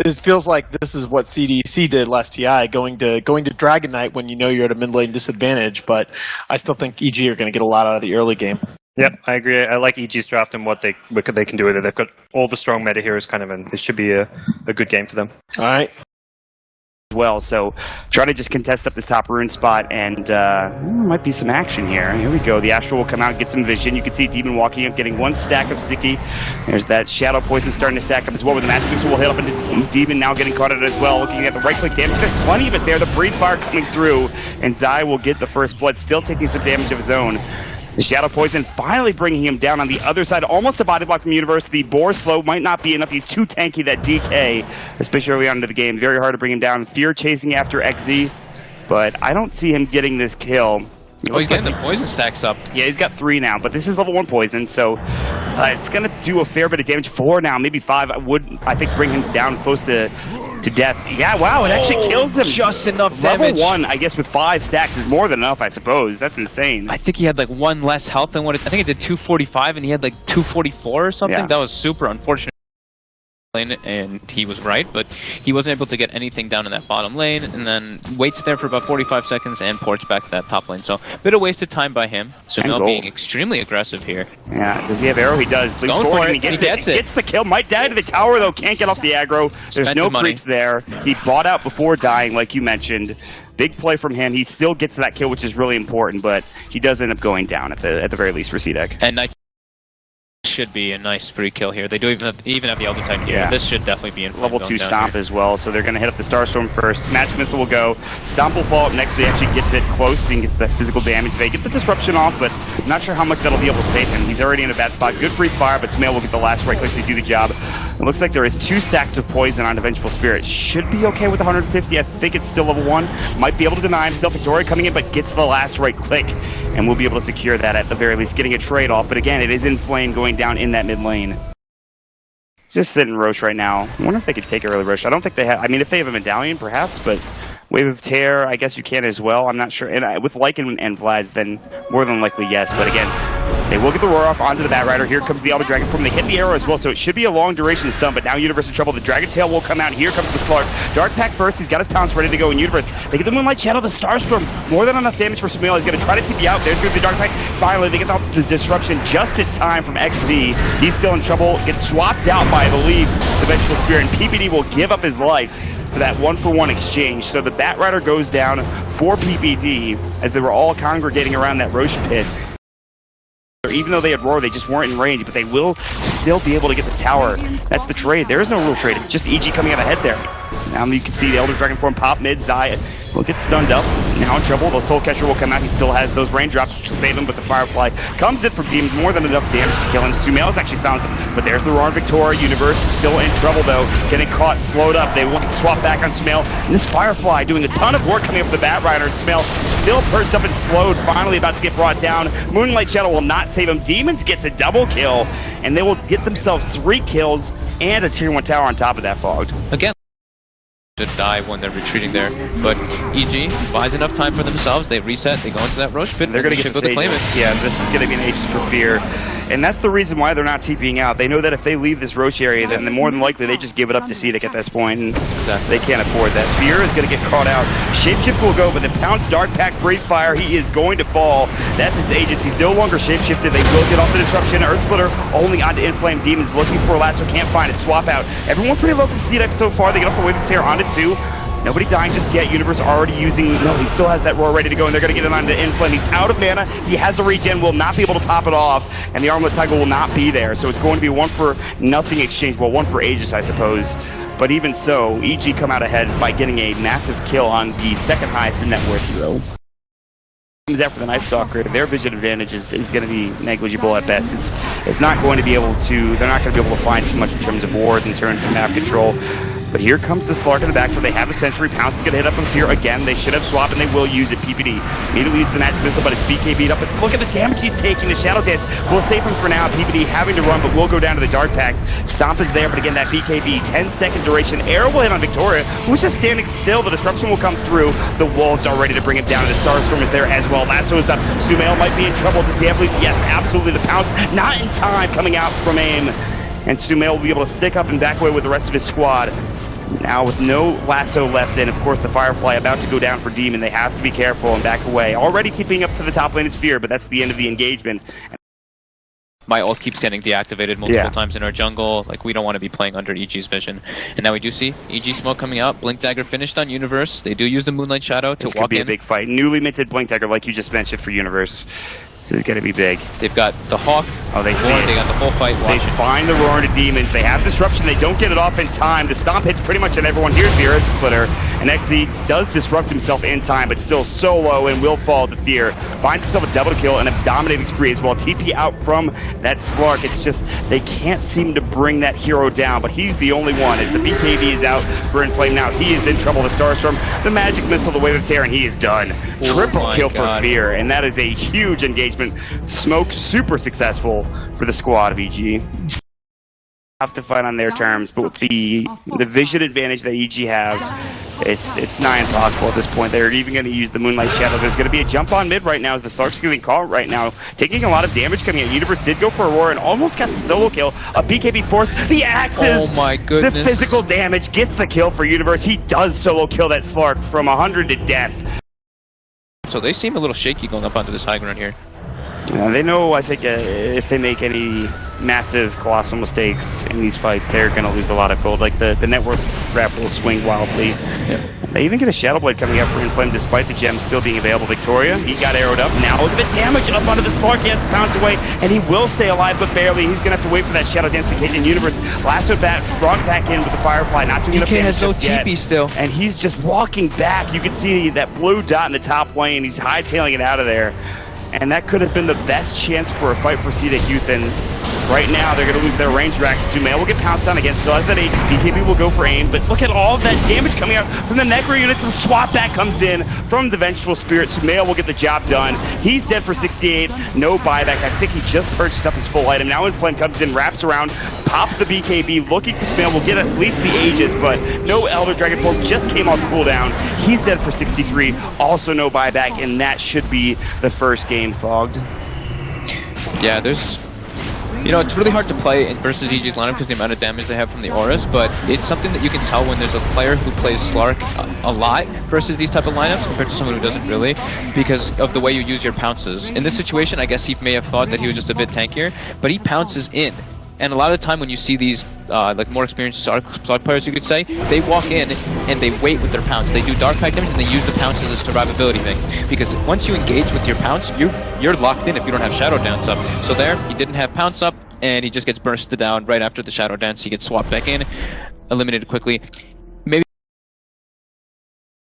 it feels like this is what CDEC did last TI, going to Dragon Knight when you know you're at a mid lane disadvantage. But I still think EG are going to get a lot out of the early game. Yep, I agree. I like EG's draft and what they can do with it. They've got all the strong meta heroes kind of in. It should be a good game for them. All right. Well, so try to just contest up this top rune spot, and might be some action here. Here we go. The Astral will come out and get some vision. You can see Demon walking up, getting one stack of Sticky. There's that Shadow Poison starting to stack up as well, with the Magic Missile will hit up into Demon, now getting caught at it as well. Looking at the right-click damage, there's plenty of it there. The Breeze Fire coming through, and Zai will get the first blood, still taking some damage of his own. The Shadow Poison finally bringing him down on the other side, almost a body block from Universe. The Boar Slow might not be enough. He's too tanky, that DK, especially early on into the game. Very hard to bring him down. Fear chasing after XZ, but I don't see him getting this kill. Oh, he's getting the poison stacks up. Yeah, he's got 3 now, but this is level 1 poison, so it's going to do a fair bit of damage. 4 now, maybe 5 would, I think, bring him down close to death. Yeah, wow, it actually kills him. Just enough Level damage. 1, I guess, with 5 stacks is more than enough, I suppose. That's insane. I think he had like 1 less health than what I think it did 245 and he had like 244 or something. Yeah. That was super unfortunate. And he was right, but he wasn't able to get anything down in that bottom lane, and then waits there for about 45 seconds and ports back to that top lane. So a bit of wasted time by him. So now being extremely aggressive here. Yeah, does he have arrow? He does. Leaps Going forward for and it. he gets it. He gets the kill. Might die to the tower though. Can't get off the aggro. There's Spent no the money. creeps there. He bought out before dying, like you mentioned. Big play from him. He still gets that kill, which is really important, but he does end up going down at the very least for CDEC. And Knights should be a nice free kill here. They do even have the Elder Titan here. Yeah. This should definitely be in level 2 Stomp as well, so they're going to hit up the Starstorm first. Magic Missile will go. Stomp will fall up next, so he actually gets it close and gets that physical damage. They get the disruption off, but I'm not sure how much that'll be able to save him. He's already in a bad spot. Good free fire, but Smail will get the last right click to do the job. It looks like there is 2 stacks of poison on Vengeful Spirit. Should be okay with 150. I think it's still level 1. Might be able to deny himself. Victoria coming in, but gets the last right click, and we'll be able to secure that at the very least, getting a trade off. But again, it is in flame going down in that mid lane. Just sitting Roche right now. I wonder if they could take early Roche. I don't think they have. I mean, if they have a medallion, perhaps, but Wave of Tear, I guess you can as well. I'm not sure. And with Lycan and Vlad, then more than likely yes. But again, they will get the roar off onto the Bat Rider. Here comes the Elder Dragon Form. They hit the arrow as well, so it should be a long duration stun. But now Universe in trouble. The Dragon Tail will come out. Here comes the Slark. Dark Pack first. He's got his pounce ready to go in Universe. They get the Moonlight Shadow, the Starstorm. More than enough damage for Smail. He's going to try to TP out. There's going to be the Dark Pack. Finally, they get the disruption just in time from XZ. He's still in trouble. Gets swapped out by, I believe, the Vengeful Spirit. And PPD will give up his life for that 1-for-1 exchange. So the Bat Rider goes down for PPD as they were all congregating around that Roche pit. Even though they had Roar, they just weren't in range, but they will still be able to get this tower. That's the trade. There is no real trade. It's just EG coming out ahead there. Now you can see the Elder Dragon Form pop mid. Zai will get stunned up. Now in trouble. The Soul Catcher will come out. He still has those raindrops, which will save him, but the Firefly comes in from Demons. More than enough damage to kill him. Sumail is actually silenced him, but there's the Roar and Victoria. Universe is still in trouble, though. Getting caught, slowed up. They will swap back on Sumail. And this Firefly doing a ton of work coming up with the Bat Rider. And Sumail still perched up and slowed. Finally about to get brought down. Moonlight Shadow will not save him. Demons gets a double kill, and they will get themselves 3 kills and a tier 1 tower on top of that, Fogged. Again, to die when they're retreating there, but EG buys enough time for themselves. They reset, they go into that Roche pit, they're going to get the claimant. Yeah, this is going to be an Aegis for Fear, and that's the reason why they're not TPing out. They know that if they leave this Roche area, then more than likely they just give it up to CDEC at this point, and they can't afford that. Fear is going to get caught out. Shapeshift will go, but the Pounce Dark Pack Breeze Fire, he is going to fall. That's his Aegis. He's no longer shapeshifted. They will get off the disruption. Earth Splitter only onto Inflame. Demons looking for a lasso, can't find it. Swap out. Everyone pretty low from CDEC so far. They get off the Wave of Tear onto 2. Nobody dying just yet. Universe already using... No, he still has that Roar ready to go, and they're going to get it onto Inflame. He's out of mana. He has a regen, will not be able to pop it off, and the Armlet Tiger will not be there. So it's going to be 1-for-nothing exchange. Well, 1 for Aegis, I suppose. But even so, EG come out ahead by getting a massive kill on the second highest in net worth hero. After the Night Stalker, their vision advantage is going to be negligible at best. It's not going to be able to... They're not going to be able to find too much in terms of wards, in terms of map control. But here comes the Slark in the back, so they have a Sentry. Pounce is going to hit up from Fear again. They should have swapped, and they will use it. PPD immediately use the Magic Missile, but it's BK beat up. But look at the damage he's taking. The Shadow Dance will save him for now. PPD having to run, but will go down to the Dark Packs. Stomp is there, but again, that BKB, 10-second duration. Arrow will hit on Victoria, who's just standing still. The disruption will come through. The Wolves are ready to bring him down, and the Starstorm is there as well. Lasso is up. Sumail might be in trouble. Does he have lead? Yes, absolutely. The Pounce not in time coming out from aim. And Sumail will be able to stick up and back away with the rest of his squad. Now with no lasso left in, of course the Firefly about to go down for Demon. They have to be careful and back away. Already TPing up to the top lane of Sphere, but that's the end of the engagement. My ult keeps getting deactivated multiple times in our jungle. Like, we don't want to be playing under EG's vision. And now we do see EG smoke coming out. Blink Dagger finished on Universe. They do use the Moonlight Shadow to walk in. This could be a big fight. Newly minted Blink Dagger, like you just mentioned, for Universe. This is going to be big. They've got the Hawk. Oh, they see Roar, it. They got the whole fight They watching. find the Roar into Demons. They have Disruption. They don't get it off in time. The Stomp hits pretty much on everyone. Here's the Earth Splitter. And XZ does disrupt himself in time, but still so low and will fall to Fear. Finds himself a double kill and a dominating spree as well. TP out from that Slark. It's just, they can't seem to bring that hero down, but he's the only one. As the BKB is out for Inflame now, he is in trouble. The Starstorm, the Magic Missile, the Wave of Terror, and he is done. Triple kill for Fear, and that is a huge engagement. Smoke super successful for the squad of EG. Have to fight on their terms, but with the vision advantage that EG have, it's nigh impossible at this point. They're even going to use the Moonlight Shadow. There's going to be a jump on mid right now as the Slark's getting caught right now, taking a lot of damage coming out. Universe did go for a Roar and almost got the solo kill. A BKB forced the axes. Oh my goodness. The physical damage gets the kill for Universe. He does solo kill that Slark from 100 to death. So they seem a little shaky going up onto this high ground here. They know, I think, if they make any massive, colossal mistakes in these fights, they're going to lose a lot of gold. Like, the net worth graph will swing wildly. Yep. They even get a Shadow Blade coming up for Inflame despite the gem still being available. Victoria, he got arrowed up. Now look at the damage up onto the Slark. He has to pounce away, and he will stay alive, but barely. He's going to have to wait for that Shadow Dance to hit in Universe. Lasso bat, brought back in with the Firefly, not doing enough damage DK has no just yet. TP still. And he's just walking back. You can see that blue dot in the top lane. He's hightailing it out of there. And that could have been the best chance for a fight for CDEC Youth, and right now they're going to lose their range racks. Sumail will get pounced on again, still has that H. BKB will go for aim, but look at all of that damage coming out from the Necro units. The swap that comes in from the Vengeful Spirit. Sumail will get the job done. He's dead for 68, no buyback. I think he just purchased up his full item. Now Inflame comes in, wraps around, pops the BKB, looking for Sumail. Will get at least the Aegis, but no Elder Dragon Form just came off cooldown. He's dead for 63, also no buyback, and that should be the first game fogged. Yeah, there's... You know, it's really hard to play versus EG's lineup because the amount of damage they have from the auras, but it's something that you can tell when there's a player who plays Slark a lot versus these type of lineups compared to someone who doesn't really, because of the way you use your pounces. In this situation, I guess he may have thought that he was just a bit tankier, but he pounces in. And a lot of the time when you see these like more experienced Slark players, you could say, they walk in and they wait with their pounce. They do dark kite damage and they use the pounce as a survivability thing. Because once you engage with your pounce, you're locked in if you don't have Shadow Dance up. So there, he didn't have pounce up, and he just gets bursted down right after the Shadow Dance. He gets swapped back in, eliminated quickly.